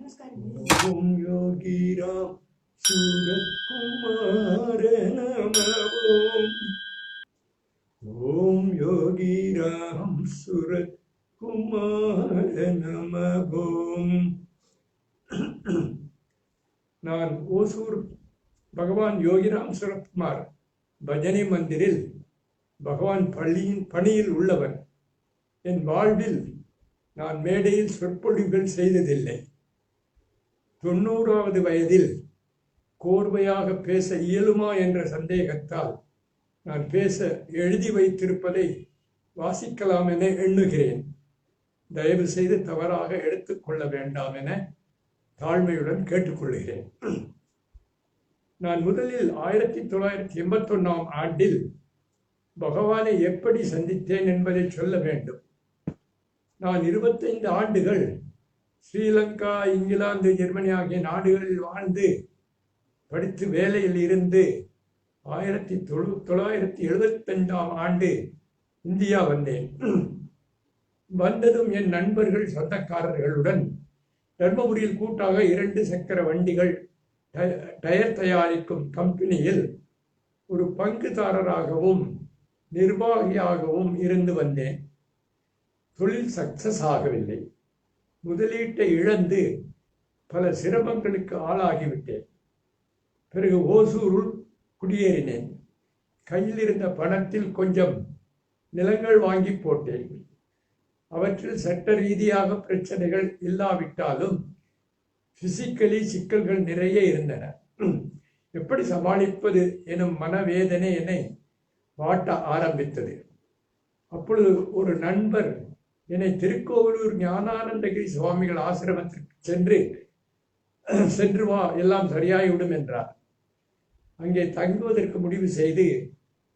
ஓம் யோகிராம் சூரத்குமார நம ஓம். ஓம் யோகிராம் சூரத்குமார நம ஓம். நான் ஓசூர் பகவான் யோகிராம் சூரத்குமார் பஜனை மந்திரில் பகவான் பணியில் உள்ளவன். என் வாழ்வில் நான் மேடையில் சொற்பொழிவுகள் செய்ததில்லை. 90வது வயதில் கோர்வையாக பேச இயலுமா என்ற சந்தேகத்தால் நான் பேச எழுதி வைத்திருப்பதை வாசிக்கலாம் என எண்ணுகிறேன். தயவு செய்து தவறாக எடுத்துக்கொள்ள வேண்டாம் என தாழ்மையுடன் கேட்டுக்கொள்கிறேன். நான் முதலில் 1981ஆம் ஆண்டில் பகவானை எப்படி சந்தித்தேன் என்பதை சொல்ல வேண்டும். நான் 25 ஆண்டுகள் ஸ்ரீலங்கா, இங்கிலாந்து, ஜெர்மனி ஆகிய நாடுகளில் வாழ்ந்து படித்து வேலையில் இருந்து 1975ஆம் ஆண்டு இந்தியா வந்தேன். வந்ததும் என் நண்பர்கள் சொந்தக்காரர்களுடன் தர்மபுரியில் கூட்டாக 2 சக்கர வண்டிகள் டயர் தயாரிக்கும் கம்பெனியில் ஒரு பங்குதாரராகவும் நிர்வாகியாகவும் இருந்து வந்தேன். தொழில் சக்சஸ் ஆகவில்லை. முதலீட்டை இழந்து பல சிரமங்களுக்கு ஆளாகிவிட்டேன். பிறகு ஓசூருள் குடியேறினேன். கையில் இருந்த பணத்தில் கொஞ்சம் நிலங்கள் வாங்கி போட்டேன். அவற்றில் சட்ட ரீதியாக பிரச்சனைகள் இல்லாவிட்டாலும் பிசிக்கலி சிக்கல்கள் நிறைய இருந்தன. எப்படி சமாளிப்பது எனும் மனவேதனை என்னை வாட்ட ஆரம்பித்தது. அப்பொழுது ஒரு நண்பர் என்னை திருக்கோவிலூர் ஞானானந்தகிரி சுவாமிகள் ஆசிரமத்திற்கு சென்று வா, எல்லாம் சரியாகிவிடும் என்றார். அங்கே தங்குவதற்கு முடிவு செய்து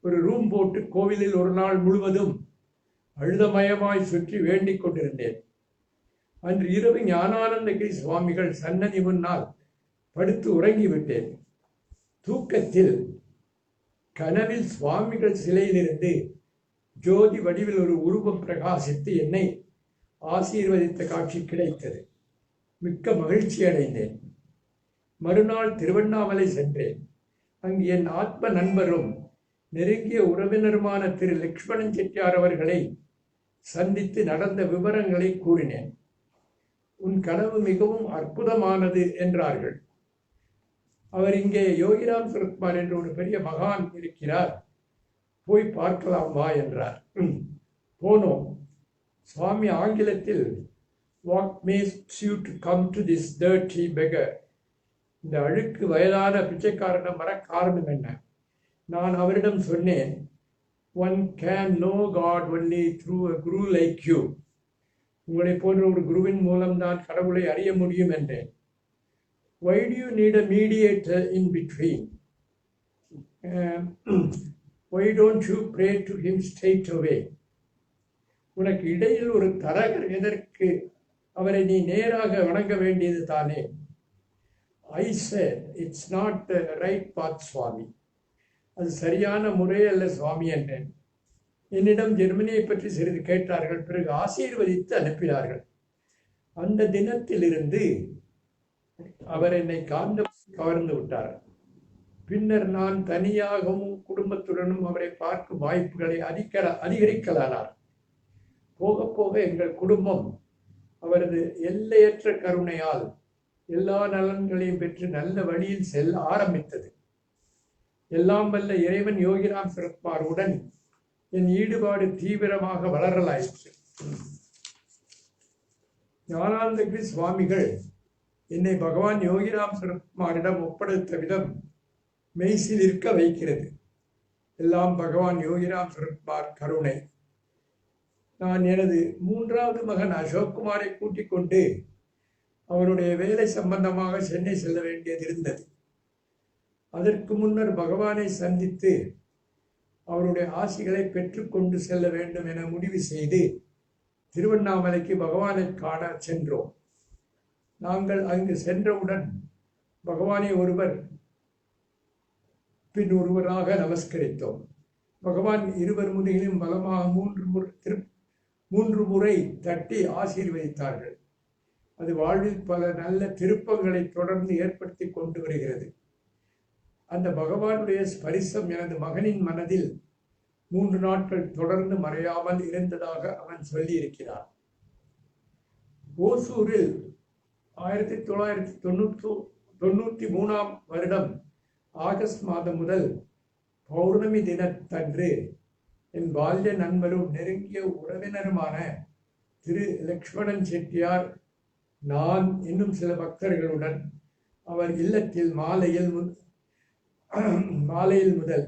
ஒரு ரூம் போட்டு கோவிலில் ஒரு நாள் முழுவதும் அழுதமயமாய் சுற்றி வேண்டிக் கொண்டிருந்தேன். அன்று இரவு ஞானானந்தகிரி சுவாமிகள் சன்னதி முன்னால் படுத்து உறங்கிவிட்டேன். தூக்கத்தில் கனவில் சுவாமிகள் சிலையிலிருந்து ஜோதி வடிவில் ஒரு உருவம் பிரகாசித்து என்னை ஆசீர்வதித்த காட்சி கிடைத்தது. மிக்க மகிழ்ச்சி அடைந்தேன். மறுநாள் திருவண்ணாமலை சென்றேன். அங்கு என் ஆத்ம நண்பரும் நெருங்கிய உறவினருமான திரு லக்ஷ்மணன் செட்டியார் அவர்களை சந்தித்து நடந்த விவரங்களை கூறினேன். உன் கனவு மிகவும் அற்புதமானது என்றார்கள். அவர் இங்கே யோகிராம் சூரத்குமார் என்ற ஒரு பெரிய மகான் இருக்கிறார், போய் பார்க்கலாம் வா என்றார். போனோம். சுவாமி ஆங்கிலத்தில் "What makes you to come to this dirty beggar?" இந்த அழுக்கு வயதான பிச்சைக்காரனை வர காரணம் என்ன? நான் அவரிடம் சொன்னேன், "One can know God only through a guru like you." உங்களை போன்ற ஒரு குருவின் மூலம்தான் கடவுளை அறிய முடியும் என்றேன். "Why do you need a mediator in between? Why don't you pray to him straight away?" உனக்கு இடையில் ஒரு தரகர் எதற்கு? அவரை நீ நேராக வணங்க வேண்டியது தானே. I said, "It's not the right path, சுவாமி." அது சரியான முறை அல்ல சுவாமி என்றேன். என்னிடம் ஜெர்மனியை பற்றி சிறிது கேட்டார்கள். பிறகு ஆசீர்வதித்து அனுப்பினார்கள். அந்த தினத்திலிருந்து அவர் என்னை கவர்ந்து விட்டார். பின்னர் நான் தனியாகவும் குடும்பத்துடனும் அவரை பார்க்கும் வாய்ப்புகளை அதிகரிக்கலானார். போக போக எங்கள் குடும்பம் அவரது எல்லையற்ற கருணையால் எல்லா நலன்களையும் பெற்று நல்ல வழியில் செல்ல ஆரம்பித்தது. எல்லாம் வல்ல இறைவன் யோகிராம் சூரத்குமாருடன் என் ஈடுபாடு தீவிரமாக வளரலாயிற்று. ஞானானந்தகிரி சுவாமிகள் என்னை பகவான் யோகிராம் சூரத்குமாரிடம் ஒப்படைத்த விதம் மெய்சில் இருக்க வைக்கிறது. எல்லாம் பகவான் யோகிராம் சூரத்குமார் கருணை. நான் எனது 3வது மகன் அசோக்குமாரை கூட்டிக் கொண்டு அவருடைய வேலை சம்பந்தமாக சென்னை செல்ல வேண்டியது இருந்தது. அதற்கு முன்னர் பகவானை சந்தித்து அவருடைய ஆசிகளை பெற்றுக்கொண்டு செல்ல வேண்டும் என முடிவு செய்து திருவண்ணாமலைக்கு பகவானை காண சென்றோம். நாங்கள் அங்கு சென்றவுடன் பகவானை ஒருவர் பின் ஒருவராக நமஸ்கரித்தோம். பகவான் இருவர் முதுகிலும் பலமாக 3 முறை தட்டி ஆசீர்வதித்தார்கள். அது வாழ்வில் பல நல்ல திருப்பங்களை தொடர்ந்து ஏற்படுத்தி கொண்டு வருகிறது. அந்த பகவானுடைய ஸ்பரிசம் எனது மகனின் மனதில் 3 நாட்கள் தொடர்ந்து மறையாமல் இருந்ததாக அவன் சொல்லியிருக்கிறான். ஓசூரில் 1993 வருடம் ஆகஸ்ட் மாதம் முதல் பௌர்ணமி தினத்தன்று என் பால்ய நண்பரும் நெருங்கிய உறவினருமான திரு லக்ஷ்மணன் செட்டியார், நான் இன்னும் சில பக்தர்களுடன் அவர் இல்லத்தில் மாலையில் முதல்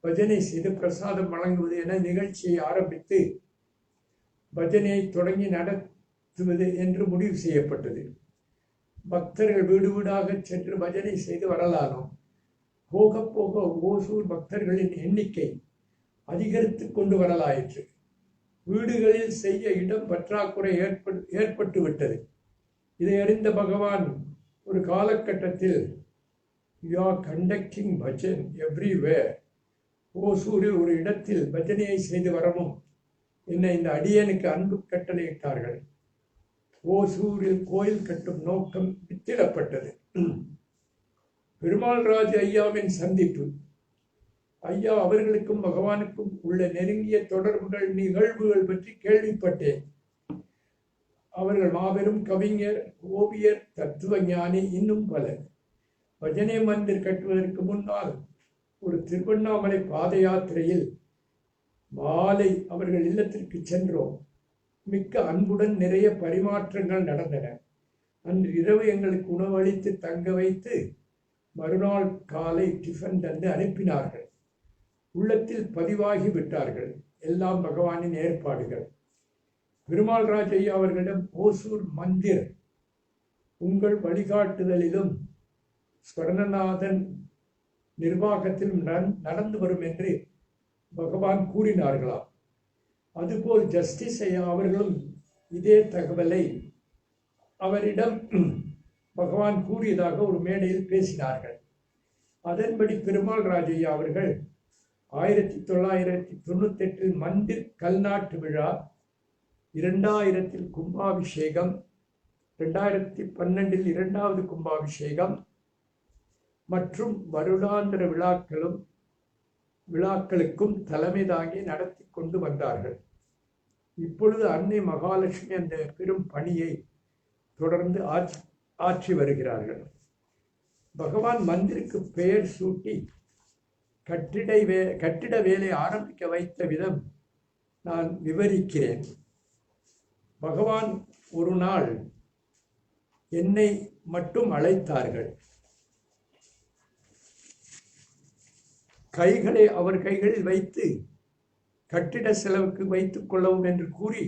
பஜனை செய்து பிரசாதம் வழங்குவது என நிகழ்ச்சியை ஆரம்பித்து பஜனையை தொடங்கி நடத்துவது என்று முடிவு செய்யப்பட்டது. பக்தர்கள் வீடு வீடாக சென்று பஜனை செய்து வரலானோம். போக போக ஓசூர் பக்தர்களின் எண்ணிக்கை அதிகரித்து கொண்டு வரலாயிற்று. வீடுகளில் செய்ய இடம் பற்றாக்குறை ஏற்பட்டு விட்டது. இதை அறிந்த பகவான் ஒரு காலகட்டத்தில் "You are conducting bhajan everywhere. ஓசூரில் ஒரு இடத்தில் பஜனையை செய்து வரவும் என்னை இந்த அடியனுக்கு அன்பு கட்டளையிட்டார்கள். ஓசூரில் கோயில் கட்டும் நோக்கம் வித்திடப்பட்டது. பெருமாள் ராஜ் ஐயாவின் சந்திப்பு. ஐயா அவர்களுக்கும் பகவானுக்கும் உள்ள நெருங்கிய தொடர்புகள், நிகழ்வுகள் பற்றி கேள்விப்பட்டேன். அவர்கள் மாபெரும் கவிஞர், ஓவியர், தத்துவ ஞானி, இன்னும் பலர். பஜனை மந்திர் கட்டுவதற்கு முன்னால் ஒரு திருவண்ணாமலை பாத யாத்திரையில் மாலை அவர்கள் இல்லத்திற்கு சென்றோம். மிக்க அன்புடன் நிறைய பரிமாற்றங்கள் நடந்தன. அன்று இரவு எங்களுக்கு உணவளித்து தங்க வைத்து மறுநாள் காலை டிஃபன் தந்து அனுப்பினார்கள். உள்ளத்தில் பதிவாகி விட்டார்கள். எல்லாம் பகவானின் ஏற்பாடுகள். பெருமாள் ராஜ் ஐயா அவர்களிடம் ஓசூர் மந்திர் உங்கள் வழிகாட்டுதலிலும் ஸ்வர்ணநாதன் நிர்வாகத்திலும் நடந்து வரும் என்று பகவான் கூறினார்களாம். அதுபோல் ஜஸ்டிஸ் ஐயா அவர்களும் இதே தகவலை அவரிடம் பகவான் கூறியதாக ஒரு மேடையில் பேசினார்கள். அதன்படி பெருமாள் ராஜ் ஐயா அவர்கள் 1998 மந்திர் கல்நாட்டு விழா, 2000 கும்பாபிஷேகம், 2012 2வது கும்பாபிஷேகம் மற்றும் வருடாந்திர விழாக்களுக்கும் தலைமை தாங்கி நடத்தி கொண்டு வந்தார்கள். இப்பொழுது அன்னை மகாலட்சுமி அந்த பெரும் பணியை தொடர்ந்து ஆற்றி வருகிறார்கள். பகவான் மந்திருக்கு பெயர் சூட்டி கட்டிட வேலை ஆரம்பிக்க வைத்த விதம் நான் விவரிக்கிறேன். பகவான் ஒரு நாள் என்னை மட்டும் அழைத்தார்கள். கைகளை அவர் கைகளில் வைத்து கட்டிட செலவுக்கு வைத்துக் கொள்ளவும் என்று கூறி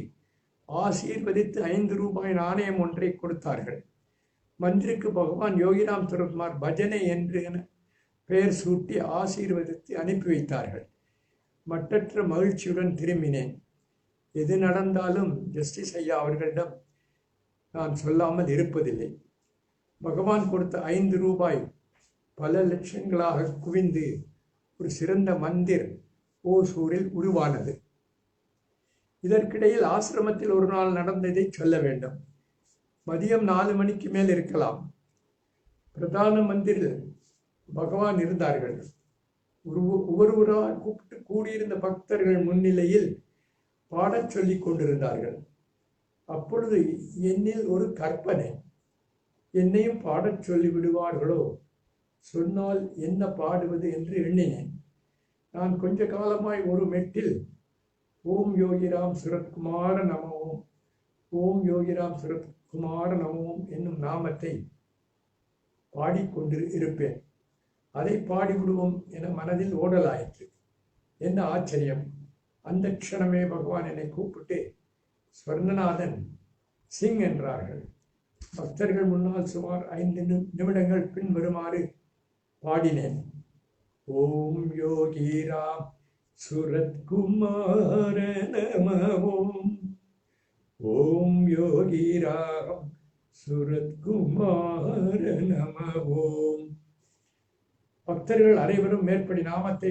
ஆசீர்வதித்து 5 ரூபாய் நாணயம் ஒன்றை கொடுத்தார்கள். மந்திருக்கு பகவான் யோகிராம் சுரத்குமார் பஜனை என்று பெயர் சூட்டி ஆசீர்வதித்து அனுப்பி வைத்தார்கள். மட்டற்ற மகிழ்ச்சியுடன் திரும்பினேன். எது நடந்தாலும் ஜஸ்டிஸ் ஐயா அவர்களிடம் நான் சொல்லாமல் இருப்பதில்லை. பகவான் கொடுத்த 5 ரூபாய் பல லட்சங்களாக குவிந்து ஒரு சிறந்த மந்திர் ஓசூரில் உருவானது. இதற்கிடையில் ஆசிரமத்தில் ஒரு நாள் நடந்ததை சொல்ல வேண்டும். மதியம் 4 மணிக்கு மேல் இருக்கலாம். பிரதான மந்திரில் பகவான் இருந்தார்கள். ஒவ்வொருவராக கூப்பிட்டு கூடியிருந்த பக்தர்கள் முன்னிலையில் பாடச் சொல்லிக் கொண்டிருந்தார்கள். அப்பொழுது என்னில் ஒரு கற்பனை, என்னையும் பாடச் சொல்லி விடுவார்களோ, சொன்னால் என்ன பாடுவது என்று எண்ணினேன். நான் கொஞ்ச காலமாய் ஒரு மெட்டில் ஓம் யோகிராம் சுரத்குமார நமவோம், ஓம் யோகிராம் சுரத்குமார நமவோம் என்னும் நாமத்தை பாடிக்கொண்டு இருப்பேன். அதை பாடிவிடுவோம் என மனதில் ஓடலாயிற்று. என்ன ஆச்சரியம்! அந்த க்ஷணமே பகவான் என்னை கூப்பிட்டு ஸ்வர்ணநாதன் சிங் என்றார்கள். பக்தர்கள் முன்னால் சுமார் 5 நிமிடங்கள் பின்வருமாறு பாடினேன். ஓம் யோகிராம் சுரத்குமார நமவோம், ஓம் யோகிராம் சுரத்குமார நமவோம். பக்தர்கள் அனைவரும் மேற்படி நாமத்தை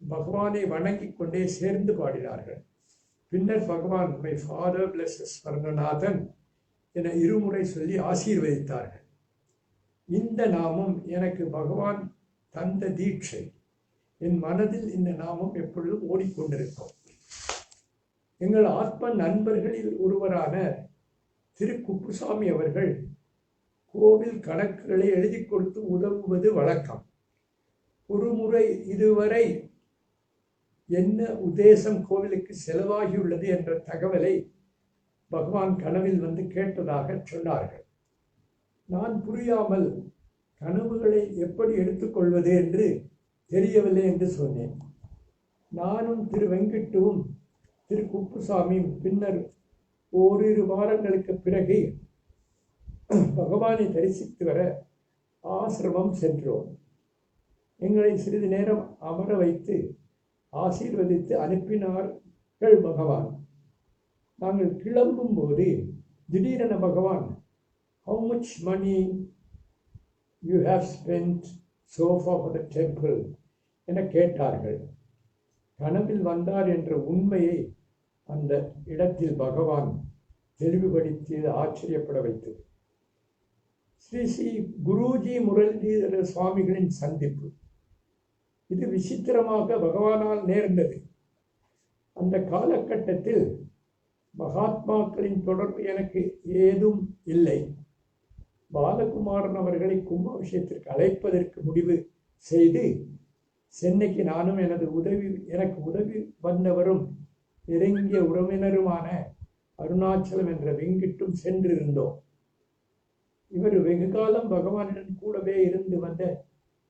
பகவானை வணங்கிக் கொண்டே சேர்ந்து பாடினார்கள். பின்னர் பகவான், மை ஃபாதர் பிளஸஸ் ஸ்வர்ணநாதன், என இருமுறை சொல்லி ஆசீர்வதித்தார்கள். இந்த நாமம் எனக்கு பகவான் தந்த தீட்சை. என் மனதில் இந்த நாமம் எப்பொழுதும் ஓடிக்கொண்டிருக்கும். எங்கள் ஆத்ம நண்பர்களில் ஒருவரான திரு குப்புசாமி அவர்கள் கோவில் கணக்குகளை எழுதி கொடுத்து உதவுவது வழக்கம். ஒரு முறை இதுவரை என்ன உத்தேசம் கோவிலுக்கு செலவாகியுள்ளது என்ற தகவலை பகவான் கனவில் வந்து கேட்டதாக சொன்னார்கள். நான் புரியாமல் கனவுகளை எப்படி எடுத்துக்கொள்வது என்று தெரியவில்லை என்று சொன்னேன். நானும் திரு வெங்கட்டுவும் திரு குப்புசாமியும் பின்னர் ஓரிரு வாரங்களுக்கு பிறகு பகவானை தரிசித்து வர ஆசிரமம் சென்றோம். எங்களை சிறிது நேரம் அமர வைத்து ஆசீர்வதித்து அனுப்பினார்கள் பகவான். நாங்கள் கிளம்பும் போது திடீரென பகவான், "How much money you have spent so far for the temple?" என கேட்டார்கள். கனவில் வந்தார் என்ற உண்மையை அந்த இடத்தில் பகவான் தெளிவுபடுத்தி ஆச்சரியப்பட வைத்தது. ஸ்ரீ ஸ்ரீ குருஜி முரளிதர சுவாமிகளின் சந்திப்பு. இது விசித்திரமாக பகவானால் நேர்ந்தது. அந்த காலகட்டத்தில் மகாத்மாக்களின் தொடர்பு எனக்கு ஏதும் இல்லை. பாலகுமாரன் அவர்களை கும்பாபிஷேகத்திற்கு அழைப்பதற்கு முடிவு செய்து சென்னைக்கு நானும் எனக்கு உதவி வந்தவரும் நெருங்கிய உறவினருமான அருணாச்சலம் என்ற வெங்கிட்டும் சென்றிருந்தோம். இவர் வெகுகாலம் பகவானிடம் கூடவே இருந்து வந்த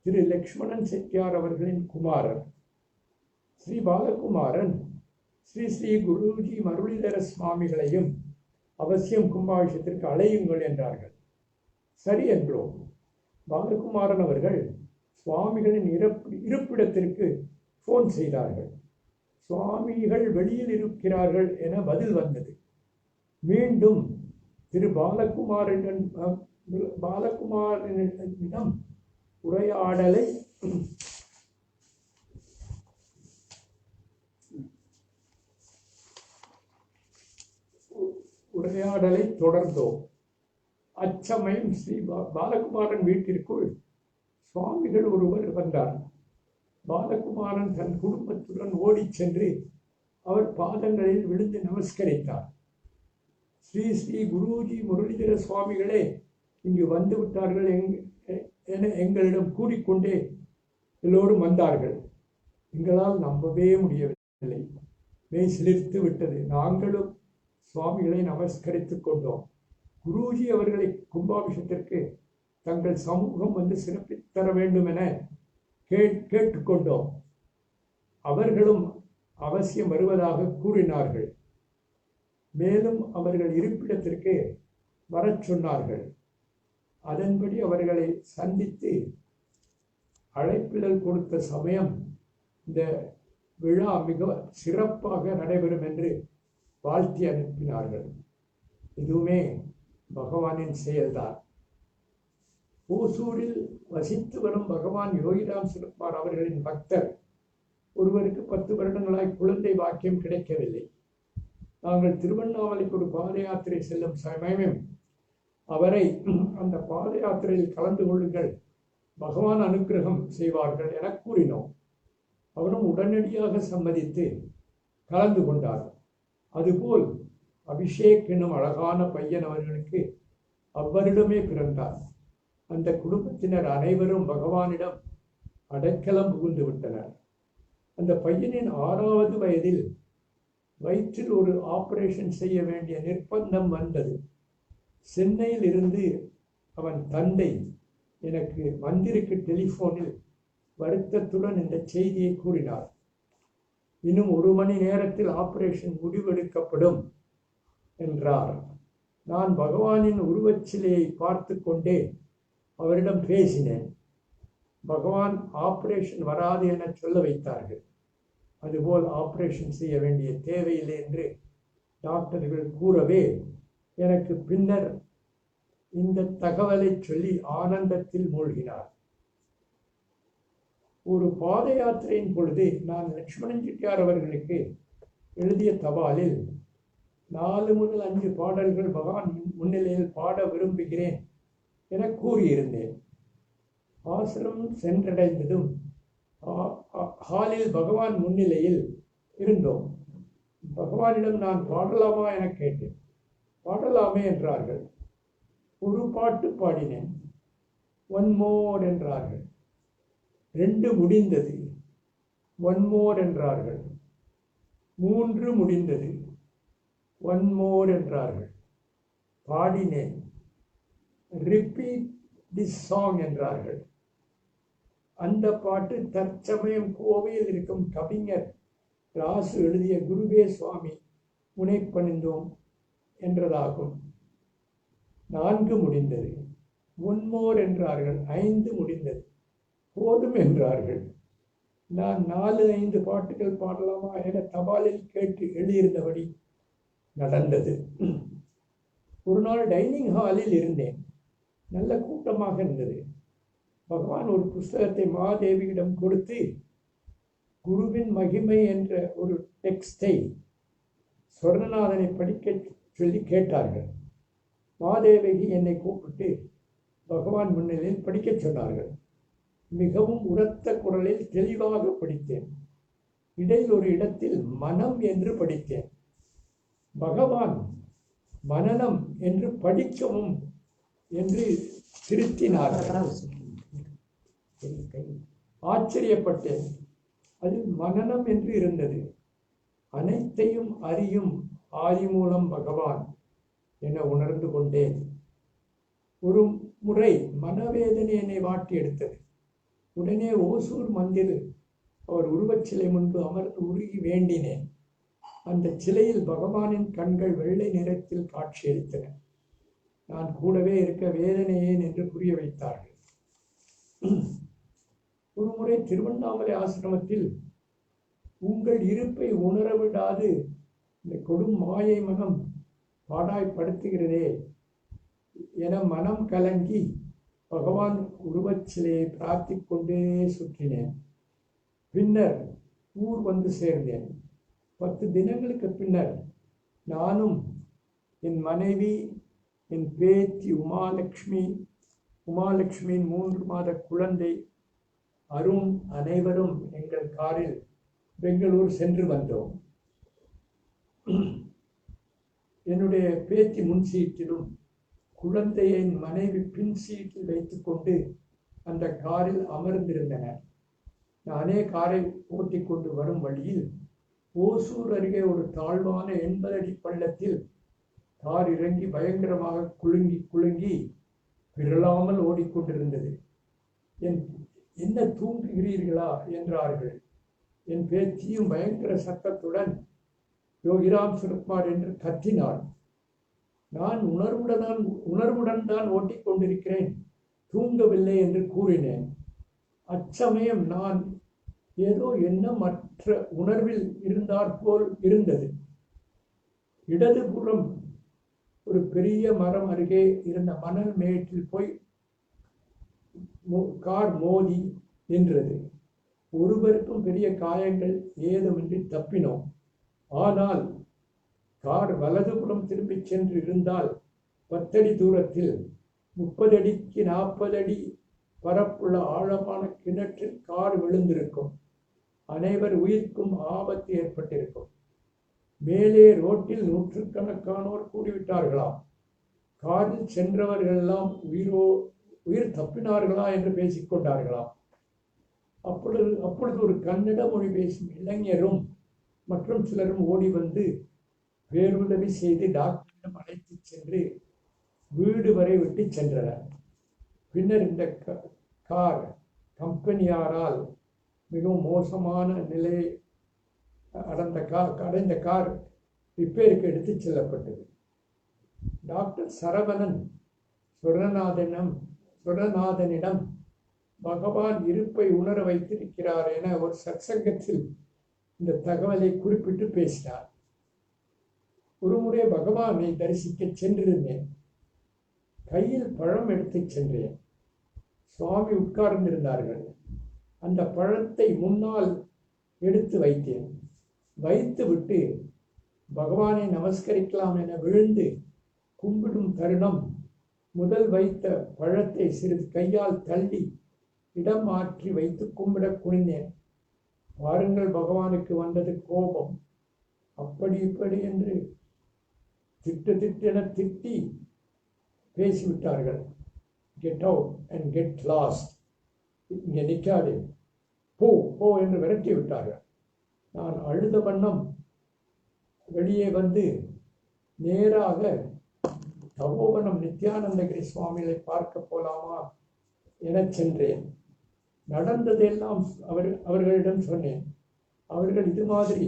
திரு லக்ஷ்மணன் செட்டியார் அவர்களின் குமாரர். ஸ்ரீ பாலகுமாரன் ஸ்ரீ ஸ்ரீ குருஜி முரளிதர சுவாமிகளையும் அவசியம் கும்பாபிஷேகத்திற்கு அழையுங்கள் என்றார்கள். சரி என்றோம். பாலகுமாரன் அவர்கள் சுவாமிகளின் இருப்பிடத்திற்கு போன் செய்தார்கள். சுவாமிகள் வெளியில் இருக்கிறார்கள் என பதில் வந்தது. மீண்டும் திரு பாலகுமாரனிடம் உரையாடலை தொடர்ந்தோம். அச்சமயம் ஸ்ரீ பாலகுமாரன் வீட்டிற்குள் சுவாமிகள் ஒருவர் வந்தார். பாலகுமாரன் தன் குடும்பத்துடன் ஓடிச் சென்று அவர் பாதங்களில் விழுந்து நமஸ்கரித்தார். ஸ்ரீ ஸ்ரீ குருஜி முரளிதர சுவாமிகளே இங்கு வந்து விட்டார்கள் என எங்களிடம் கூறிக்கொண்டே எல்லோரும் வந்தார்கள். எங்களால் நம்பவே முடியவில்லை. மெய் சிலிர்த்து விட்டது. நாங்களும் சுவாமிகளை நமஸ்கரித்துக் கொண்டோம். குருஜி அவர்களை கும்பாபிஷேகத்திற்கு தங்கள் சமூகம் வந்து சிறப்பித்தர வேண்டும் என கேட்டுக்கொண்டோம். அவர்களும் அவசியம் வருவதாக கூறினார்கள். மேலும் அவர்கள் இருப்பிடத்திற்கு வரச் சொன்னார்கள். அதன்படி அவர்களை சந்தித்து அழைப்பிதழ் கொடுத்த சமயம் இந்த விழா மிக சிறப்பாக நடைபெறும் என்று வாழ்த்தி அனுப்பினார்கள். இதுவுமே பகவானின் செயல்தான். ஓசூரில் வசித்து வரும் பகவான் யோகிராம் சிறப்பார் அவர்களின் பக்தர் ஒருவருக்கு 10 வருடங்களாய் குழந்தை பாக்கியம் கிடைக்கவில்லை. நாங்கள் திருவண்ணாமலைக்கு ஒரு பாத யாத்திரை செல்லும் சமயம் அவரை அந்த பாத யாத்திரையில் கலந்து கொள்ளுங்கள், பகவான் அனுக்கிரகம் செய்வார்கள் என கூறினோம். அவரும் உடனடியாக சம்மதித்து கலந்து கொண்டார். அதுபோல் அபிஷேக் என்னும் அழகான பையன் அவர்களுக்கு அவ்வருடமே பிறந்தார். அந்த குடும்பத்தினர் அனைவரும் பகவானிடம் அடைக்கலம் புகுந்து விட்டனர். அந்த பையனின் 6வது வயதில் வயிற்றில் ஒரு ஆபரேஷன் செய்ய வேண்டிய நிர்பந்தம் வந்தது. சென்னையில் இருந்து அவன் தந்தை எனக்கு மந்திருக்கு டெலிஃபோனில் வருத்தத்துடன் இந்த செய்தியை கூறினார். இன்னும் 1 மணி நேரத்தில் ஆபரேஷன் முடிவெடுக்கப்படும் என்றார். நான் பகவானின் உருவச்சிலையை பார்த்து கொண்டே அவரிடம் பேசினேன். பகவான் ஆபரேஷன் வராது என சொல்ல வைத்தார்கள். அதுபோல் ஆபரேஷன் செய்ய வேண்டிய தேவையில்லை என்று டாக்டர்கள் கூறவே எனக்கு பின்னர் இந்த தகவலை சொல்லி ஆனந்தத்தில் மூழ்கினார். ஒரு பாத யாத்திரையின் பொழுது நான் லக்ஷ்மணன் செட்டியார் அவர்களுக்கு எழுதிய தபாலில் 4 முதல் 5 பாடல்கள் பகவான் முன்னிலையில் பாட விரும்புகிறேன் என கூறியிருந்தேன். ஆசிரமம் சென்றடைந்ததும் ஹாலில் பகவான் முன்னிலையில் இருந்தோம். பகவானிடம் நான் பாடலாமா என கேட்டேன். பாடலாமே என்றார்கள். ஒரு பாட்டு பாடினேன். ஒன் மோர் என்றார்கள். 2 முடிந்தது. ஒன் மோர் என்றார்கள். 3 முடிந்தது. ஒன் மோர் என்றார்கள். பாடினேன். ரிப்பீட் திஸ் சாங் என்றார்கள். அந்த பாட்டு தற்சமயம் கோவையில் இருக்கும் கவிஞர் ராசு எழுதிய குருவே சுவாமி முனைப்பணிந்தோம் என்றதாகும். 4 முடிந்தது. ஒன் மோர் என்றார்கள். 5 முடிந்தது. போதும் என்றார்கள். நான் 4-5 பாட்டுகள் பாடலாமா என தபாலில் கேட்டு எழுதியிருந்தபடி நடந்தது. ஒரு நாள் டைனிங் ஹாலில் இருந்தேன். நல்ல கூட்டமாக இருந்தது. பகவான் ஒரு புஸ்தகத்தை மாதேவியிடம் கொடுத்து குருவின் மகிமை என்ற ஒரு டெக்ஸ்டை சொர்ணநாதனை படிக்க சொல்லி கேட்டார்கள். மாதேவி என்னை கூப்பிட்டு பகவான் முன்னிலையில் படிக்க சொன்னார்கள். மிகவும் உரத்த குரலில் தெளிவாக படித்தேன். இடையில் ஒரு இடத்தில் மனம் என்று படித்தேன். பகவான் மனனம் என்று படிக்கவும் என்று திருத்தினார்கள். ஆச்சரியப்பட்டேன். அதில் மனனம் என்று இருந்தது. அனைத்தையும் அறியும் ஆதிமூலம் பகவான் என உணர்ந்து கொண்டேன். ஒரு முறை மனவேதனை என்னை வாட்டி எடுத்தது. உடனே ஓசூர் மந்தில் அவர் உருவச்சிலை முன்பு அமர்ந்து உருகி வேண்டினேன். அந்த சிலையில் பகவானின் கண்கள் வெள்ளை நிறத்தில் காட்சியளித்தன. நான் கூடவே இருக்க வேதனையேன் என்று புரிய வைத்தார்கள். ஒரு முறை திருவண்ணாமலை ஆசிரமத்தில் உங்கள் இருப்பை உணரவிடாது இந்த கொடும் மாயை மனம் பாடாய்படுத்துகிறதே என மனம் கலங்கி பகவான் உருவச்சிலையை பிரார்த்திக் கொண்டே சுற்றினேன். பின்னர் ஊர் வந்து சேர்ந்தேன். 10 தினங்களுக்கு பின்னர் நானும் என் மனைவி, என் பேத்தி உமாலட்சுமியின் 3 மாத குழந்தை அருண் அனைவரும் எங்கள் காரில் பெங்களூர் சென்று வந்தோம். என்னுடைய பேத்தி முன் சீட்டிலும் குழந்தையை மனைவி பின் சீட்டில் வைத்துக்கொண்டு அந்த காரில் அமர்ந்திருந்தனர். நானே காரை ஓட்டிக் கொண்டு வரும் வழியில் ஓசூர் அருகே ஒரு தாழ்வான 80 அடி பள்ளத்தில் கார் இறங்கி பயங்கரமாக குலுங்கி பிறழாமல் ஓடிக்கொண்டிருந்தது. என்ன தூங்குகிறீர்களா என்றார்கள். என் பேத்தியும் பயங்கர சத்தத்துடன் யோகிராம் சுரத்குமார் என்று கத்தினாள். நான் உணர்வுடன் தான் ஓட்டிக்கொண்டிருக்கிறேன், தூங்கவில்லை என்று கூறினேன். அச்சமயம் நான் ஏதோ எண்ணமற்ற உணர்வில் இருந்தாற்போல் இருந்தது. இடதுபுறம் ஒரு பெரிய மரம் அருகே இருந்த மணல் மேட்டில் போய் கார் மோதி நின்றது. ஒருவருக்கும் பெரிய காயங்கள் ஏதுமின்றி தப்பினோம். ஆனால் கார் வலதுபுறம் திரும்பி சென்று இருந்தால் 10 அடி தூரத்தில் 30 அடிக்கு 40 அடி பரப்புள்ள ஆழமான கிணற்றில் கார் விழுந்திருக்கும். அனைவர் உயிர்க்கும் ஆபத்து ஏற்பட்டிருக்கும். மேலே ரோட்டில் நூற்றுக்கணக்கானோர் கூடிவிட்டார்களாம். காரில் சென்றவர்கள் எல்லாம் உயிர் தப்பினார்களா என்று பேசிக்கொண்டார்களாம். அப்பொழுது ஒரு கன்னட மொழி பேசும் இளைஞரும் மற்றும் சிலரும் ஓடி வந்து பேருதவி செய்து டாக்டரிடம் அழைத்து சென்று வீடு வரை விட்டு சென்றனர். பின்னர் இந்த கார் கம்பெனியாரால் மிகவும் மோசமான நிலை அடைந்த கார் ரிப்பேருக்கு எடுத்து செல்லப்பட்டது. டாக்டர் சரவணன் சுரநாதனிடம் பகவான் இருப்பை உணர வைத்திருக்கிறார் என ஒரு சத்சங்கத்தில் இந்த தகவலை குறிப்பிட்டு பேசினார். ஒருமுறை பகவானை தரிசிக்க சென்றிருந்தேன். கையில் பழம் எடுத்து சென்றேன். சுவாமி உட்கார்ந்திருந்தார்கள். அந்த பழத்தை முன்னால் எடுத்து வைத்தேன். வைத்து விட்டு பகவானை நமஸ்கரிக்கலாம் என விழுந்து கும்பிடும் தருணம் முதல் வைத்த பழத்தை சிறிது கையால் தள்ளி இடம் மாற்றி வைத்து கும்பிட குனிந்தேன். பாருங்கள், பகவானுக்கு வந்தது கோபம். அப்படி இப்படி என்று திட்டென திட்டி பேசிவிட்டார்கள். Get out and get lost, இங்கே நிற்காது, போ போ என்று விரட்டி விட்டார்கள். நான் அழுத வண்ணம் வெளியே வந்து நேராக தபோவனம் நித்யானந்தகிரி சுவாமிகளை பார்க்க போலாமா என சென்றேன். நடந்ததெல்லாம் அவர்களிடம் சொன்னேன். அவர்கள் இது மாதிரி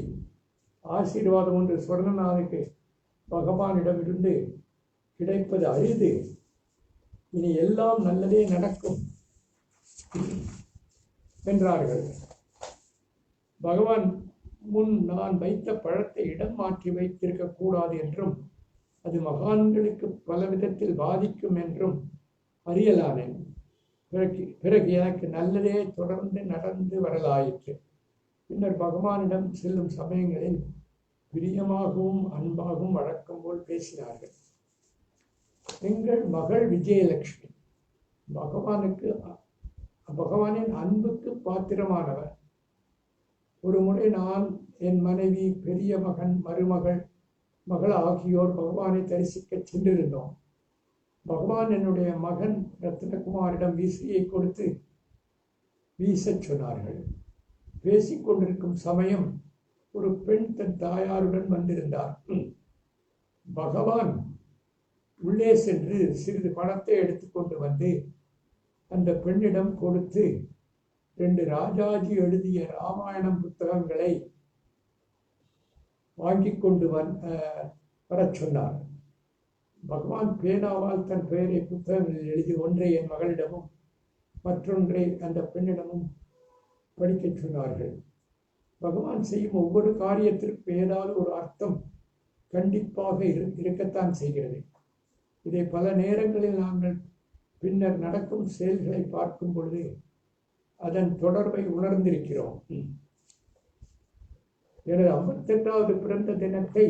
ஆசீர்வாதம் ஒன்று சொர்ணநாதுக்கு பகவானிடமிருந்து கிடைப்பது அரிது, இனி எல்லாம் நல்லதே நடக்கும் என்றார்கள். பகவான் முன் நான் வைத்த பழத்தை இடம் மாற்றி வைத்திருக்க கூடாது என்றும் அது மகான்களுக்கு பல விதத்தில் பாதிக்கும் என்றும் அறியலானேன். பிறகு எனக்கு நல்லதே தொடர்ந்து நடந்து வரலாயிற்று. பின்னர் பகவானிடம் செல்லும் சமயங்களில் பிரியமாகவும் அன்பாகவும் வழக்கம் போல் பேசினார்கள். எங்கள் மகள் விஜயலட்சுமி பகவானின் அன்புக்கு பாத்திரமானவர். ஒரு முறை நான், என் மனைவி, பெரிய மகன், மகள் ஆகியோர் பகவானை தரிசிக்க சென்றிருந்தோம். பகவான் என்னுடைய மகன் ரத்னகுமாரிடம் விசிறியை கொடுத்து வீசச் சொன்னார்கள். பேசிக்கொண்டிருக்கும் சமயம் ஒரு பெண் தன் தாயாருடன் வந்திருந்தார். பகவான் உள்ளே சென்று சிறிது பணத்தை எடுத்துக்கொண்டு வந்து அந்த பெண்ணிடம் கொடுத்து 2 ராஜாஜி எழுதிய ராமாயணம் புத்தகங்களை வாங்கி கொண்டு வரச் சொன்னார். பகவான் பேனாவால் தன் பெயரை புத்தகங்களில் எழுதி ஒன்றை என் மகளிடமும் மற்றொன்றை அந்த பெண்ணிடமும் படிக்கச் சொன்னார்கள். பகவான் செய்யும் ஒவ்வொரு காரியத்திற்கும் ஏதாவது ஒரு அர்த்தம் கண்டிப்பாக இருக்கத்தான் செய்கிறது. இதை பல நேரங்களில் நாங்கள் பின்னர் நடக்கும் செயல்களை பார்க்கும் பொழுது அதன் தொடர்பை உணர்ந்திருக்கிறோம். எனது 58வது பிறந்த தினத்தை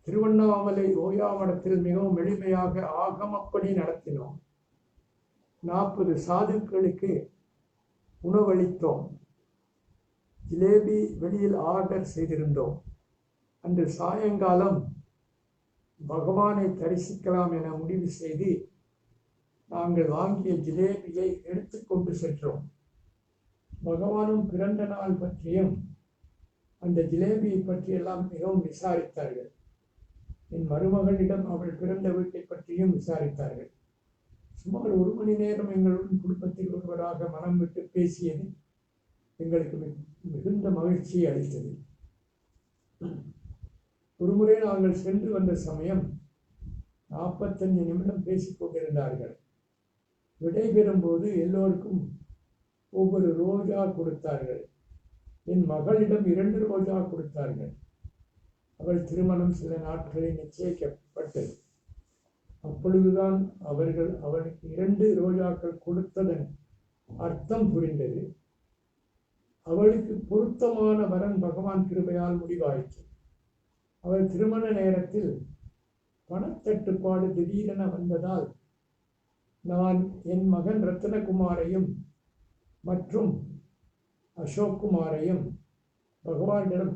திருவண்ணாமலை ஓயாமடத்தில் மிகவும் எளிமையாக ஆகமப்படி நடத்தினோம். 40 சாதுக்களுக்கு உணவளித்தோம். ஜிலேபி வெளியில் ஆர்டர் செய்திருந்தோம். அன்று சாயங்காலம் பகவானை தரிசிக்கலாம் என முடிவு செய்து நாங்கள் வாங்கிய ஜிலேபியை எடுத்துக்கொண்டு சென்றோம். பகவானும் பிறந்த நாள் பற்றியும் அந்த ஜிலேபியை பற்றியெல்லாம் மிகவும் விசாரித்தார்கள். என் மருமகளிடம் அவள் பிறந்த வீட்டை பற்றியும் விசாரித்தார்கள். சுமார் 1 மணி நேரம் எங்களுடன் குடும்பத்தில் ஒருவராக மனம் விட்டு பேசியது எங்களுக்கு மிகுந்த மகிழ்ச்சியை அளித்தது. ஒருமுறை நாங்கள் சென்று வந்த சமயம் 45 நிமிடம் பேசிக் கொண்டிருந்தார்கள். விடைபெறும் போது எல்லோருக்கும் ஒவ்வொரு ரோஜா கொடுத்தார்கள். என் மகளிடம் 2 ரோஜா கொடுத்தார்கள். அவள் திருமணம் சில நாட்களில் நிச்சயிக்கப்பட்டது. அப்பொழுதுதான் அவளுக்கு 2 ரோஜாக்கள் கொடுத்ததன் அர்த்தம் புரிந்தது. அவளுக்கு பொருத்தமான வரன் பகவான் கிருபையால் முடிவாயிற்று. அவள் திருமண நேரத்தில் பணத்தட்டுப்பாடு திடீரென வந்ததால் நான் என் மகன் ரத்னகுமாரையும் மற்றும் அசோக் குமாரையும் பகவானிடம்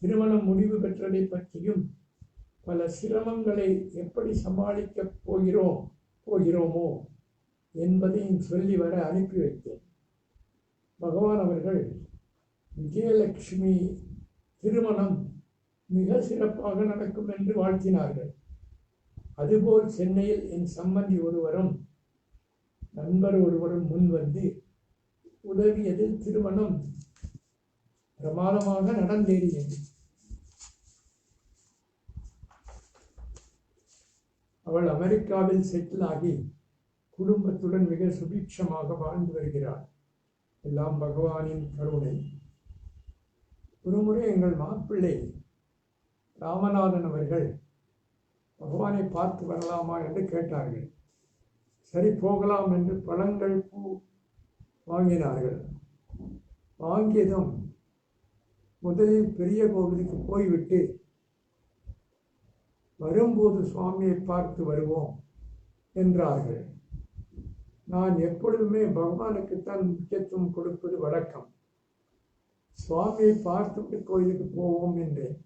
திருமணம் முடிவு பெற்றதை பற்றியும் பல சிரமங்களை எப்படி சமாளிக்கப் போகிறோமோ என்பதையும் சொல்லி வர அனுப்பி வைத்தேன். பகவான் அவர்கள் விஜயலட்சுமி திருமணம் மிக சிறப்பாக நடக்கும் என்று வாழ்த்தினார்கள். அதுபோல் சென்னையில் என் சம்பந்தி ஒருவரும் நண்பர் ஒருவரும் முன் வந்து உதவியதில் திருமணம் பிரமாதமாக நடந்தேறியது. அவள் அமெரிக்காவில் செட்டில் ஆகி குடும்பத்துடன் மிக சுபீட்சமாக வாழ்ந்து வருகிறாள். எல்லாம் பகவானின் கருணை. ஒருமுறை எங்கள் மாப்பிள்ளை ராமநாதன் அவர்கள் பகவானை பார்த்து வரலாமா என்று கேட்டார்கள். சரி, போகலாம் என்று பழங்கள், பூ வாங்கினார்கள். வாங்கியதும் முதலில் பெரிய கோவிலுக்கு போய்விட்டு வரும்போது சுவாமியை பார்த்து வருவோம் என்றார்கள். நான் எப்பொழுதுமே பகவானுக்குத்தான் முக்கியத்துவம் கொடுப்பது வழக்கம். சுவாமியை பார்த்துவிட்டு கோயிலுக்கு போவோம் என்றேன்.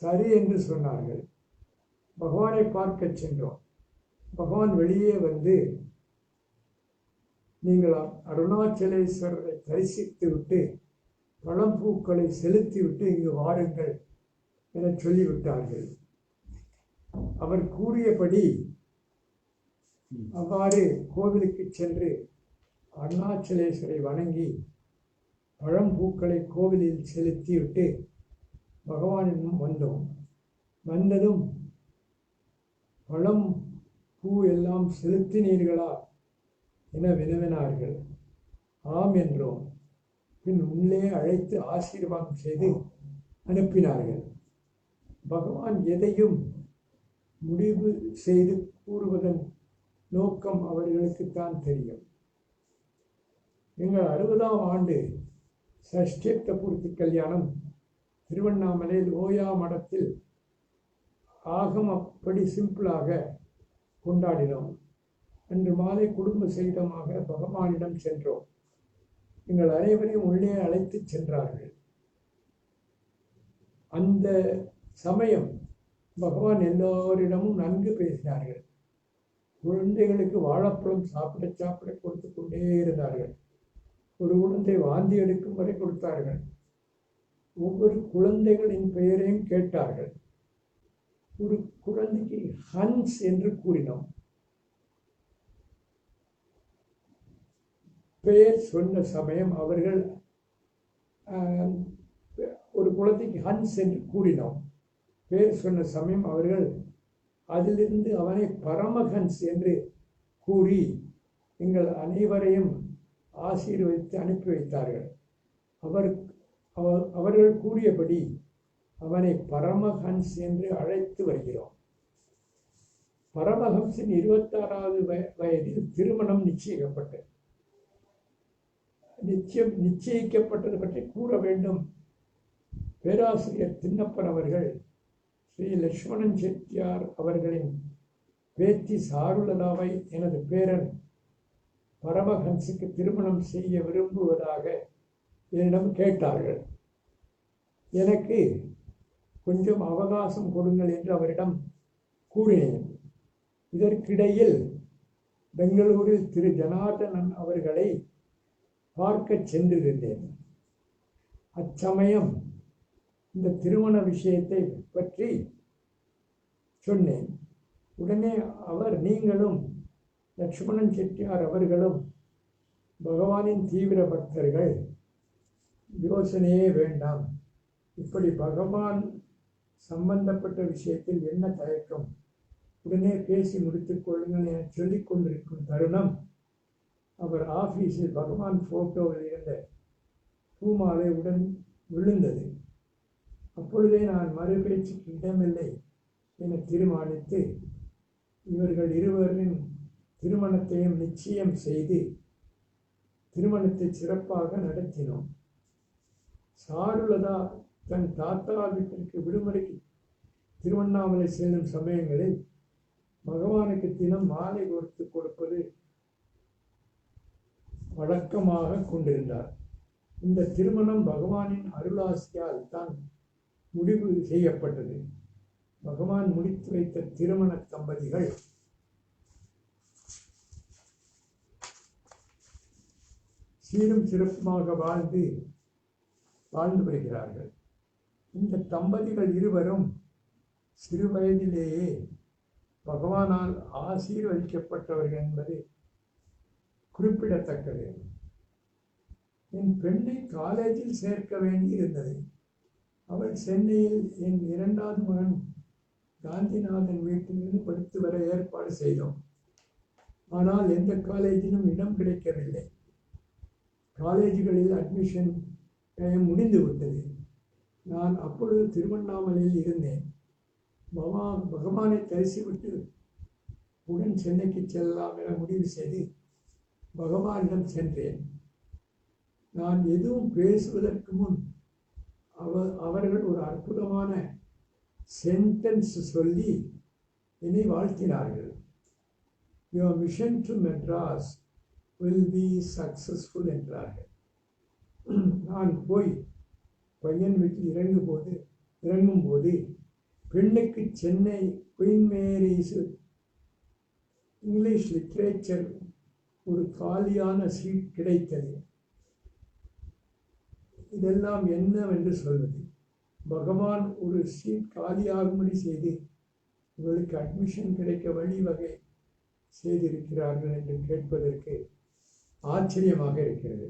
சரி என்று சொன்னார்கள். பகவானை பார்க்க சென்றோம். பகவான் வெளியே வந்து, நீங்கள் அருணாச்சலேஸ்வரரை தரிசித்து விட்டு பழம்பூக்களை செலுத்திவிட்டு இங்கு வாருங்கள் என சொல்லிவிட்டார்கள். அவர் கூறியபடி அவ்வாறு கோவிலுக்கு சென்று அருணாச்சலேஸ்வரை வணங்கி பழம்பூக்களை கோவிலில் செலுத்திவிட்டு பகவானிடம் வந்தோம். வந்ததும் பழம் பூ எல்லாம் செலுத்தினீர்களா என வினவினார்கள். ஆம் என்றோம். பின் உள்ளே அழைத்து ஆசீர்வாதம் செய்து அனுப்பினார்கள். பகவான் எதையும் முடிவு செய்து கூறுவதன் நோக்கம் அவர்களுக்குத்தான் தெரியும். எங்கள் 60ஆம் ஆண்டு சஷ்டியப்த பூர்த்தி கல்யாணம் திருவண்ணாமலையில் ஓயா மடத்தில் ஆகமப்படி சிம்பிளாக கொண்டாடினோம். அன்று மாலை குடும்ப சகிதமாக பகவானிடம் சென்றோம். எங்கள் அனைவரையும் உள்ளே அழைத்து சென்றார்கள். அந்த சமயம் பகவான் எல்லோரிடமும் நன்கு பேசினார்கள். குழந்தைகளுக்கு வாழைப்பழம் சாப்பிட கொடுத்து கொண்டே இருந்தார்கள். ஒரு குழந்தை வாந்தி எடுக்கும் வரை கொடுத்தார்கள். ஒவ்வொரு குழந்தைகளின் பெயரையும் கேட்டார்கள். ஒரு குழந்தைக்கு ஹன்ஸ் என்று கூறினோம். பெயர் சொன்ன சமயம் அவர்கள் ஒரு குழந்தைக்கு ஹன்ஸ் என்று கூறினோம். பெயர் சொன்ன சமயம் அவர்கள் அதிலிருந்து அவனை பரமஹன்ஸ் என்று கூறி எங்கள் அனைவரையும் ஆசீர்வதித்து அனுப்பி வைத்தார்கள். அவர்கள் கூறியபடி அவனை பரமஹன்ஸ் என்று அழைத்து வருகிறோம். பரமஹம்சின் 26வது வயதில் திருமணம் நிச்சயிக்கப்பட்டது பற்றி கூற வேண்டும். பேராசிரியர் திண்ணப்பன் அவர்கள் ஸ்ரீ லட்சுமணன் செட்டியார் அவர்களின் பேத்தி சாருலதாவை எனது பேரன் பரமஹன்ஸுக்கு திருமணம் செய்ய விரும்புவதாக என்னிடம் கேட்டார்கள். எனக்கு கொஞ்சம் அவகாசம் கொடுங்கள் என்று அவரிடம் கூறினேன். இதற்கிடையில் பெங்களூரில் திரு ஜனார்தனன் அவர்களை பார்க்க சென்றிருந்தேன். அச்சமயம் இந்த திருமண விஷயத்தை பற்றி சொன்னேன். உடனே அவர், நீங்களும் லட்சுமணன் செட்டியார் அவர்களும் பகவானின் தீவிர பக்தர்கள், யோசனையே வேண்டாம், இப்படி பகவான் சம்பந்தப்பட்ட விஷயத்தில் என்ன தயக்கம், உடனே பேசி முடித்துக் கொள்ளுங்கள் என சொல்லிக் கொண்டிருக்கும் தருணம் அவர் ஆபீஸில் பகவான் போட்டோவில் இருந்த பூமாலை உடன் விழுந்தது. அப்பொழுதே நான் மறுபேச்சுக்கு இடமில்லை என தீர்மானித்து இவர்கள் இருவரின் திருமணத்தையும் நிச்சயம் செய்து திருமணத்தை சிறப்பாக நடத்தினோம். சாருலதா தன் தாத்தா வீட்டிற்கு விடுமுறைக்கு திருவண்ணாமலை செல்லும் சமயங்களில் பகவானுக்கு தினம் மாலை கோர்த்து கொடுப்பது வழக்கமாக கொண்டிருந்தார். இந்த திருமணம் பகவானின் அருளாசியால் தான் முடிவு செய்யப்பட்டது. பகவான் முடித்து வைத்த திருமண தம்பதிகள் சீரும் சிறப்புமாக வாழ்ந்து வருகிறார்கள். இந்த தம்பதிகள் இருவரும் சிறு வயதிலேயே பகவானால் ஆசீர்வதிக்கப்பட்டவர்கள் என்பது குறிப்பிடத்தக்கது. என் பெண்ணை காலேஜில் சேர்க்க வேண்டியிருந்தது. அவள் சென்னையில் என் 2வது மகன் காந்திநாதன் வீட்டிலிருந்து படித்து வர ஏற்பாடு செய்தோம். ஆனால் எந்த காலேஜிலும் இடம் கிடைக்கவில்லை. காலேஜுகளில் அட்மிஷன் டைம் முடிந்து விட்டது. நான் அப்பொழுது திருவண்ணாமலையில் இருந்தேன். பகவானை தரிசிவிட்டு உடன் சென்னைக்கு செல்லலாம் என முடிவு செய்து பகவானிடம் சென்றேன். நான் எதுவும் பேசுவதற்கு முன் அவர்கள் ஒரு அற்புதமான சென்டென்ஸ் சொல்லி என்னை வாழ்த்தினார்கள். Your mission to Madras will be successful என்றார்கள். நான் போய் பையன் வீட்டில் இறங்கும்போது பெண்ணுக்கு Chennai Queen Mary's English literature ஒரு காலியான சீட் கிடைத்தது. இதெல்லாம் என்னவென்று சொல்வது? பகவான் ஒரு சீட் காலியாகும்படி செய்து உங்களுக்கு அட்மிஷன் கிடைக்க வழிவகை செய்திருக்கிறார்கள் என்று கேட்பதற்கு ஆச்சரியமாக இருக்கிறது.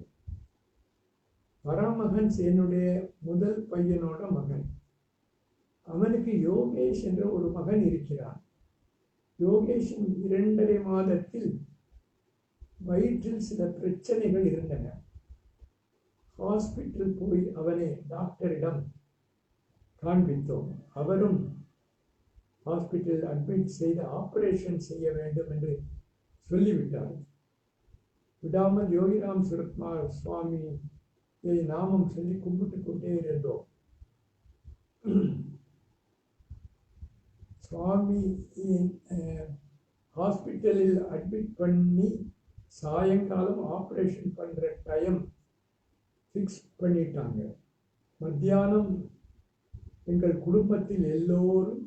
பராமகன்ஸ் என்னுடைய முதல் பையனோட மகன். அவனுக்கு யோகேஷ் என்ற ஒரு மகன் இருக்கிறான். யோகேஷின் 2.5 மாதத்தில் வயிற்றில் சில பிரச்சனைகள் இருந்தன. ஹாஸ்பிட்டல் போய் அவனை டாக்டரிடம் காண்பித்தோம். அவரும் ஹாஸ்பிட்டல் அட்மிட் செய்து ஆபரேஷன் செய்ய வேண்டும் என்று சொல்லிவிட்டார். விடாமல் யோகிராம் சுரத்குமார் சுவாமி நாமம் சொல்லி கும்பிட்டு கொண்டே இருந்தோம். சுவாமி ஹாஸ்பிட்டலில் அட்மிட் பண்ணி சாயங்காலம் ஆப்ரேஷன் பண்ணுற டைம் ஃபிக்ஸ் பண்ணிட்டாங்க. மத்தியானம் எங்கள் குடும்பத்தில் எல்லோரும்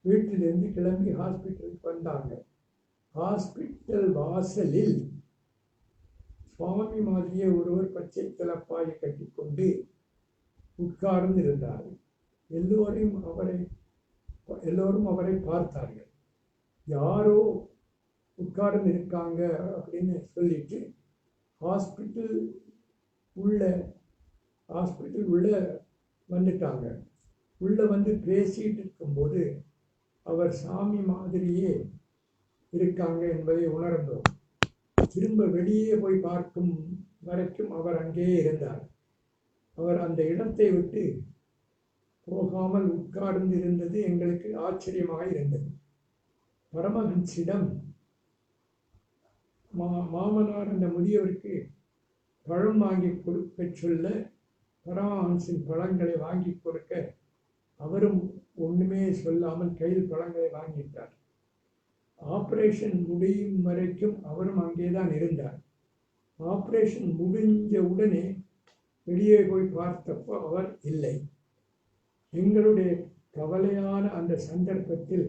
வீட்டிலிருந்து கிளம்பி ஹாஸ்பிட்டலுக்கு வந்தாங்க. ஹாஸ்பிட்டல் வாசலில் சுவாமி மாதிரியே ஒருவர் பச்சை தலைப்பாயை கட்டிக்கொண்டு உட்கார்ந்து இருந்தார். எல்லோரும் அவரை பார்த்தார்கள். யாரோ உட்கார்ந்து இருக்காங்க அப்படின்னு சொல்லிட்டு ஹாஸ்பிட்டல் உள்ள வந்துட்டாங்க. உள்ள வந்து பேசிட்டு இருக்கும்போது அவர் சாமி மாதிரியே இருக்காங்க என்பதை உணர்ந்தோம். திரும்ப வெளியே போய் பார்க்கும் வரைக்கும் அவர் அங்கேயே இருந்தார். அவர் அந்த இடத்தை விட்டு போகாமல் உட்கார்ந்து இருந்தது எங்களுக்கு ஆச்சரியமாக இருந்தது. பரமஹன்ஸிடம் மாமனார் அந்த முதியவருக்கு பழம் வாங்கி கொடுக்க சொல்ல பரமஹன்ஸின் பழங்களை வாங்கி கொடுக்க அவரும் ஒன்றுமே சொல்லாமல் கையில் பழங்களை வாங்கிட்டார். ஆப்ரேஷன் முடியும் வரைக்கும் அவரும் அங்கேதான் இருந்தார். ஆப்ரேஷன் முடிஞ்ச உடனே வெளியே போய் பார்த்தப்போ அவர் இல்லை. எங்களுடைய கவலையான அந்த சந்தர்ப்பத்தில்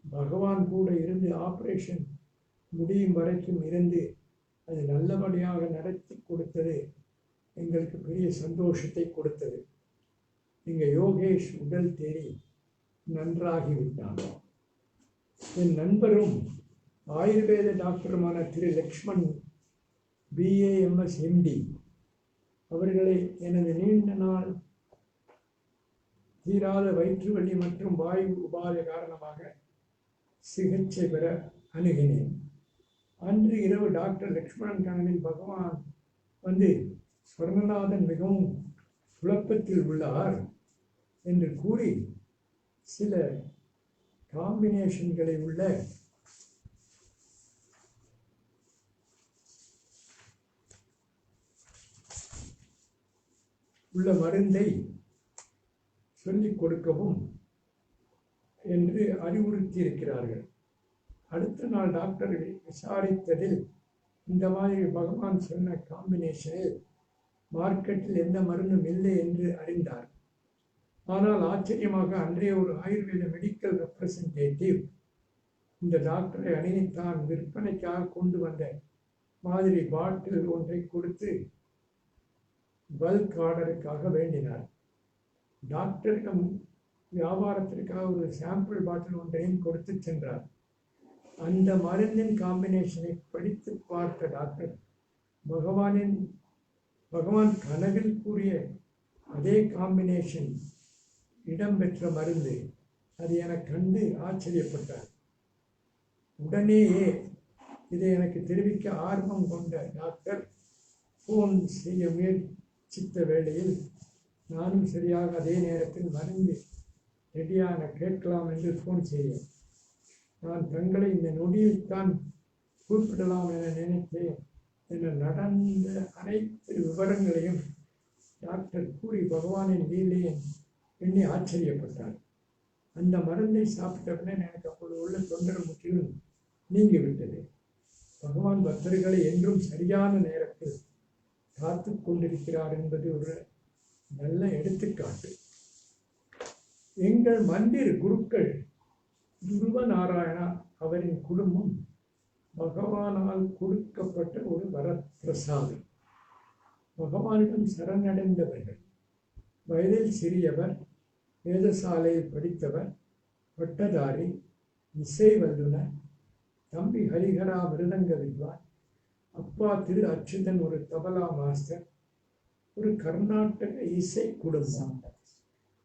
பகவான் கூட இருந்து ஆப்ரேஷன் முடியும் வரைக்கும் இருந்து அது நல்லபடியாக நடத்தி கொடுத்தது எங்களுக்கு பெரிய சந்தோஷத்தை கொடுத்தது. இங்கே யோகேஷ் உடல் தேறி நன்றாகிவிட்டான். என் நண்பரும் ஆயுர்வேத டாக்டருமான திரு லக்ஷ்மண் BAMS MD அவர்களை எனது நீண்ட நாள் தீராத வயிற்று வலி மற்றும் வாயு உபாதை காரணமாக சிகிச்சை பெற அணுகினேன். அன்று இரவு டாக்டர் லக்ஷ்மணன் கனவில் பகவான் வந்து ஸ்வர்ணநாதன் மிகவும் குழப்பத்தில் உள்ளார் என்று கூறி சில காம்பினேஷன்களை உள்ள மருந்தை சொல்லிக் கொடுக்கவும் என்று அறிவுறுத்தி இருக்கிறார்கள். அடுத்த நாள் டாக்டர் விசாரித்ததில் இந்த மாதிரி பகவான் சொன்ன காம்பினேஷனில் மார்க்கெட்டில் எந்த மருந்தும் இல்லை என்று அறிந்தார். ஆனால் ஆச்சரியமாக அன்றைய ஒரு ஆயுர்வேத மெடிக்கல் ரெப்ரசன்டேட்டிவ் இந்த டாக்டரை அணித்தான் விற்பனைக்காக கொண்டு வந்த மாதிரி பாட்டில் ஒன்றை கொடுத்து பல்க் ஆர்டருக்காக வேண்டினார். டாக்டரிடம் வியாபாரத்திற்காக ஒரு சாம்பிள் பாட்டில் ஒன்றையும் கொடுத்து சென்றார். அந்த மருந்தின் காம்பினேஷனை படித்து பார்த்த டாக்டர் பகவான் கனவில் கூறிய அதே காம்பினேஷன் இடம்பெற்ற மருந்து அது என கண்டு ஆச்சரியப்பட்டார். உடனேயே இதை எனக்கு தெரிவிக்க ஆர்வம் கொண்ட டாக்டர் ஃபோன் செய்ய முயற்சித்த வேளையில் நானும் சரியாக அதே நேரத்தில் மருந்து ரெடியான கேட்கலாம் என்று ஃபோன் செய்தேன். நான் தங்களை இந்த நொடியில் தான் கூப்பிடலாம் என நினைத்தேன். என நடந்த அனைத்து விவரங்களையும் டாக்டர் கூறி பகவானின் லீலையை எண்ணி ஆச்சரியப்பட்டார். அந்த மருந்தை சாப்பிட்ட உடனே எனக்கு அப்பொழுது உள்ள தொண்டர் முற்றிலும் நீங்கிவிட்டது. பகவான் பக்தர்களை என்றும் சரியான நேரத்தில் காத்து கொண்டிருக்கிறார் என்பது ஒரு நல்ல எடுத்துக்காட்டு. எங்கள் மந்திர் குருக்கள் துருவ நாராயணா அவரின் குடும்பம் பகவானால் கொடுக்கப்பட்ட ஒரு வரப்பிரசாதம். பகவானிடம் சரணடைந்தவர்கள். வயதில் சிறியவர், வேதசாலையில் படித்தவர், பட்டதாரி, இசை வல்லுனர், தம்பி ஹரிஹரா மிருதங்க வித்வான், அப்பா திரு அச்சுதன் ஒரு தபலா மாஸ்டர், ஒரு கர்நாடக இசை குடும்பம்.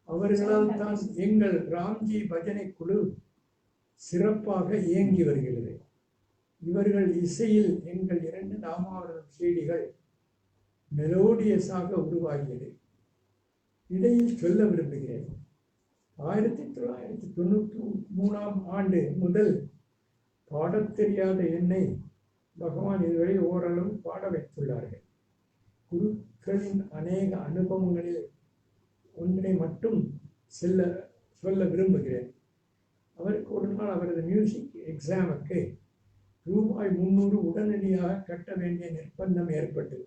அவர்களால் தான் எங்கள் ராம்ஜி பஜனை குழு சிறப்பாக இயங்கி வருகிறது. இவர்கள் இசையில் எங்கள் 2 நாமாவரணம் சீடிகள் மெலோடியஸாக உருவாகியது. இடையில் சொல்ல விரும்புகிறேன், 1993ஆம் ஆண்டு முதல் பாடத் தெரியாத என்னை பகவான் இதுவரை ஓரளவு பாட வைத்துள்ளார்கள். குருக்களின் அநேக அனுபவங்களில் ஒன்றை மட்டும் சொல்ல விரும்புகிறேன். அவருக்கு ஒரு நாள் அவரது மியூசிக் எக்ஸாமுக்கு ரூபாய் 300 உடனடியாக கட்ட வேண்டிய நிர்பந்தம் ஏற்பட்டது.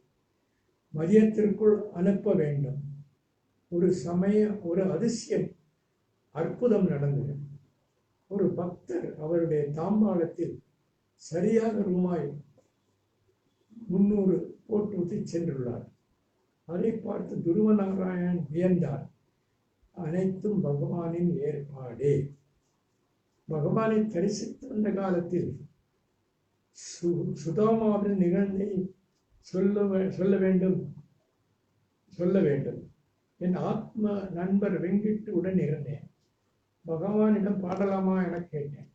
மதியத்திற்குள் அனுப்ப வேண்டும். ஒரு அதிசயம், அற்புதம் நடந்தது. ஒரு பக்தர் அவருடைய தாம்பாளத்தில் சரியாக ரூபாய் 300 போட்டு சென்றுள்ளார். அதை பார்த்து துருவ நாராயணன் வியந்தார். அனைத்தும் பகவானின் ஏற்பாடே. பகவானை தரிசித்து வந்த காலத்தில் சுதாமாவின் நிகழ்ந்தை சொல்ல வேண்டும். என் ஆத்ம நண்பர் வெங்கிட்டு உடன் இருந்தேன். பகவானிடம் பாடலாமா என கேட்டேன்.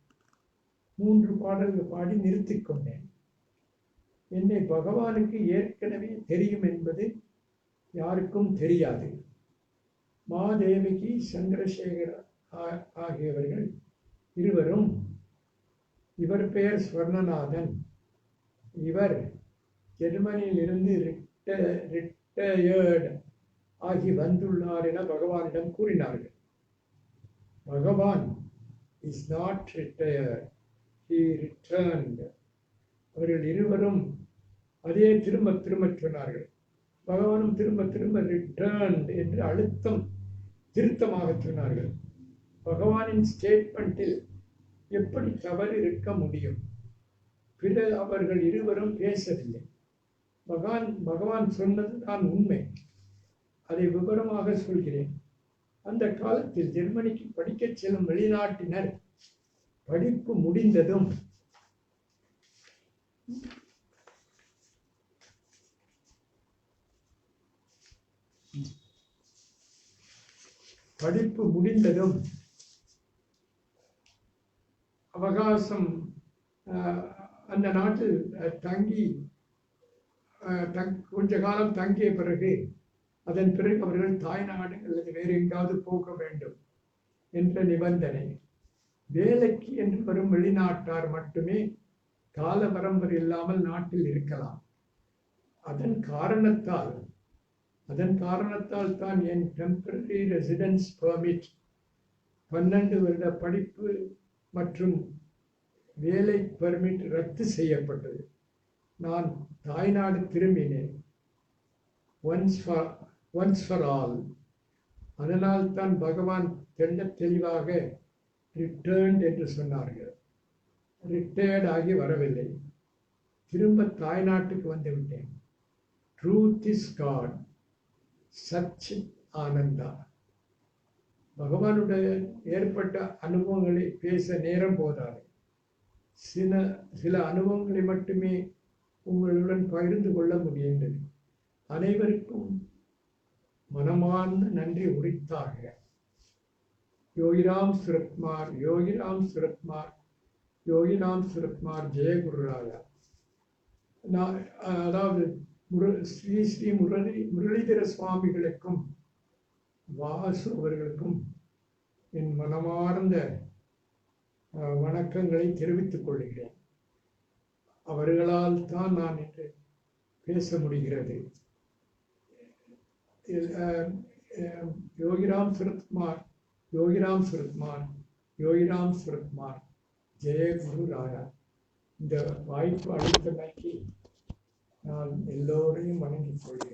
3 பாடல்கள் பாடி நிறுத்திக் கொண்டேன். என்னை பகவானுக்கு ஏற்கனவே தெரியும் என்பது யாருக்கும் தெரியாது. மாதேவகி, சந்திரசேகர் ஆகியவர்கள் இருவரும், இவர் பெயர் ஸ்வர்ணநாதன், இவர் ஜெர்மனியில் இருந்து ரிட்டையர்டு ஆகி வந்துள்ளார் என பகவானிடம் கூறினார்கள். பகவான் is not retired, he returned. அவர்கள் இருவரும் அதே திரும்ப சொன்னார்கள். பகவானும் திரும்ப ரிட்டர்ன்ட் என்று திருத்தமாக சொன்னார்கள். பகவானின் ஸ்டேட்மெண்ட்டில் எப்படி தவறு இருக்க முடியும்? அவர்கள் இருவரும் பேசவில்லை. பகவான் சொன்னது தான் உண்மை. அதை விவரமாக சொல்கிறேன். அந்த காலத்தில் ஜெர்மனிக்கு படிக்கச் செல்லும் வெளிநாட்டினர் படிப்பு முடிந்ததும் அவகாசம் அந்த நாட்டில் தங்கி கொஞ்ச காலம் தங்கிய பிறகு அதன் பிறகு அவர்கள் தாய்நாடு அல்லது வேறு எங்காவது போக வேண்டும் என்ற நிபந்தனை. வேலைக்கு என்று வரும் வெளிநாட்டார் மட்டுமே கால வரம்பு இல்லாமல் நாட்டில் இருக்கலாம். அதன் காரணத்தால் தான் என் டெம்பரரி ரெசிடென்ஸ் பெர்மிட் 12 வருட படிப்பு மற்றும் வேலை பெர்மிட் ரத்து செய்யப்பட்டது. நான் தாய்நாடு திரும்பினேன், ஒன்ஸ் ஃபார் ஆல். அதனால் தான் பகவான் தெளிவாக ரிட்டர்ன்ட் என்று சொன்னார்கள். ரிட்டையர்ட் ஆகி வரவில்லை. திரும்ப தாய்நாட்டுக்கு வந்துவிட்டேன். ட்ரூத் இஸ் காட், சச்சித் ஆனந்தா. பகவானுடைய ஏற்பட்ட அனுபவங்களை பேச நேரம் போதாது. சில அனுபவங்களை மட்டுமே உங்களுடன் பகிர்ந்து கொள்ள முடிகின்றது. அனைவருக்கும் மனமார்ந்த நன்றி உரித்தாக. யோகிராம் சுரத்குமார், ஜெய குருராயா. அதாவது ஸ்ரீ முரளிதர சுவாமிகளுக்கும் வாசு அவர்களுக்கும் என் மனமார்ந்த வணக்கங்களை தெரிவித்துக் கொள்கிறேன். அவர்களால் தான் நான் இன்று பேச முடிகிறது. யோகிராம் சுரத்குமார், யோகிராம் சுரத்குமார், யோகிராம் சுரத்குமார், ஜெய குரு ராயா. இந்த வாய்ப்பு அளித்தமைக்கு நான் எல்லோரையும் வணங்கிக் கொள்கிறேன்.